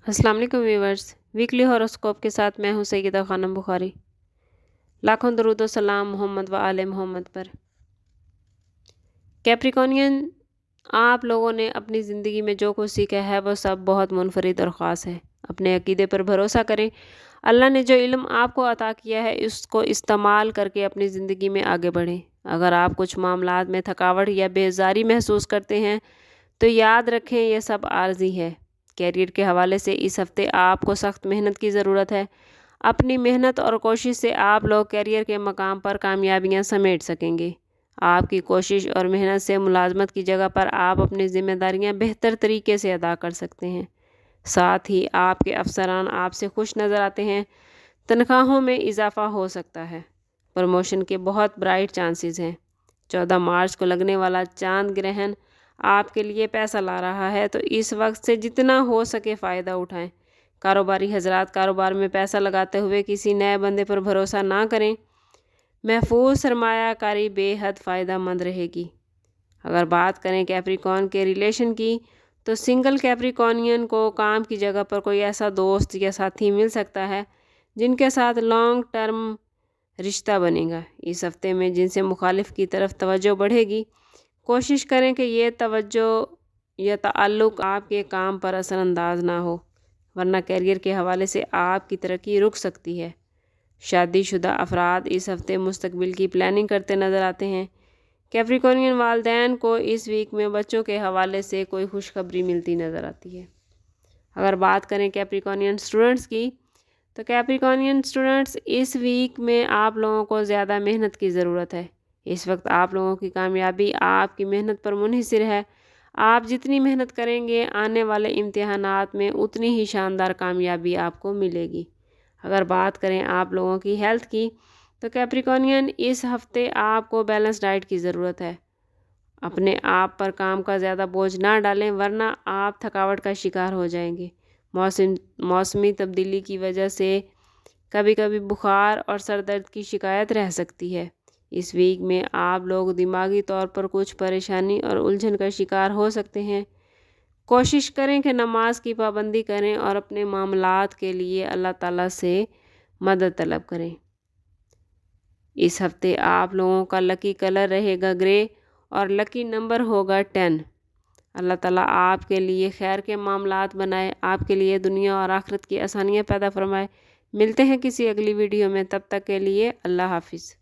السلام علیکم viewers, weekly horoscope کے ساتھ میں ہوں سیدہ خانم بخاری۔ لاکھوں درود و سلام محمد و آل محمد پر۔ کیپریکونین، آپ لوگوں نے اپنی زندگی میں جو کچھ سیکھا ہے وہ سب بہت منفرد اور خاص ہے۔ اپنے عقیدے پر بھروسہ کریں۔ اللہ نے جو علم آپ کو عطا کیا ہے اس کو استعمال کر کے اپنی زندگی میں آگے بڑھیں۔ اگر آپ کچھ معاملات میں تھکاوٹ یا بیزاری محسوس کرتے ہیں تو یاد رکھیں یہ سب عارضی ہے۔ کیریئر کے حوالے سے اس ہفتے آپ کو سخت محنت کی ضرورت ہے۔ اپنی محنت اور کوشش سے آپ لوگ کیریئر کے مقام پر کامیابیاں سمیٹ سکیں گے۔ آپ کی کوشش اور محنت سے ملازمت کی جگہ پر آپ اپنی ذمہ داریاں بہتر طریقے سے ادا کر سکتے ہیں۔ ساتھ ہی آپ کے افسران آپ سے خوش نظر آتے ہیں۔ تنخواہوں میں اضافہ ہو سکتا ہے۔ پروموشن کے بہت برائٹ چانسز ہیں۔ 14 مارچ کو لگنے والا چاند گرہن آپ کے لیے پیسہ لا رہا ہے، تو اس وقت سے جتنا ہو سکے فائدہ اٹھائیں۔ کاروباری حضرات، کاروبار میں پیسہ لگاتے ہوئے کسی نئے بندے پر بھروسہ نہ کریں۔ محفوظ سرمایہ کاری بے حد فائدہ مند رہے گی۔ اگر بات کریں کیپریکون کے ریلیشن کی، تو سنگل کیپریکونین کو کام کی جگہ پر کوئی ایسا دوست یا ساتھی مل سکتا ہے جن کے ساتھ لانگ ٹرم رشتہ بنے گا۔ اس ہفتے میں جن سے مخالف کی طرف توجہ بڑھے گی، کوشش کریں کہ یہ توجہ یا تعلق آپ کے کام پر اثر انداز نہ ہو، ورنہ کیریئر کے حوالے سے آپ کی ترقی رک سکتی ہے۔ شادی شدہ افراد اس ہفتے مستقبل کی پلاننگ کرتے نظر آتے ہیں۔ کیپریکونین والدین کو اس ویک میں بچوں کے حوالے سے کوئی خوشخبری ملتی نظر آتی ہے۔ اگر بات کریں کیپریکونین اسٹوڈنٹس کی، تو کیپریکونین اسٹوڈنٹس اس ویک میں آپ لوگوں کو زیادہ محنت کی ضرورت ہے۔ اس وقت آپ لوگوں کی کامیابی آپ کی محنت پر منحصر ہے۔ آپ جتنی محنت کریں گے، آنے والے امتحانات میں اتنی ہی شاندار کامیابی آپ کو ملے گی۔ اگر بات کریں آپ لوگوں کی ہیلتھ کی، تو کیپریکونین اس ہفتے آپ کو بیلنس ڈائٹ کی ضرورت ہے۔ اپنے آپ پر کام کا زیادہ بوجھ نہ ڈالیں، ورنہ آپ تھکاوٹ کا شکار ہو جائیں گے۔ موسمی تبدیلی کی وجہ سے کبھی کبھی بخار اور سر درد کی شکایت رہ سکتی ہے۔ اس ویک میں آپ لوگ دماغی طور پر کچھ پریشانی اور الجھن کا شکار ہو سکتے ہیں۔ کوشش کریں کہ نماز کی پابندی کریں اور اپنے معاملات کے لیے اللہ تعالیٰ سے مدد طلب کریں۔ اس ہفتے آپ لوگوں کا لکی کلر رہے گا گرے اور لکی نمبر ہوگا 10۔ اللہ تعالیٰ آپ کے لیے خیر کے معاملات بنائے، آپ کے لیے دنیا اور آخرت کی آسانیاں پیدا فرمائے۔ ملتے ہیں کسی اگلی ویڈیو میں، تب تک کے لیے اللہ حافظ۔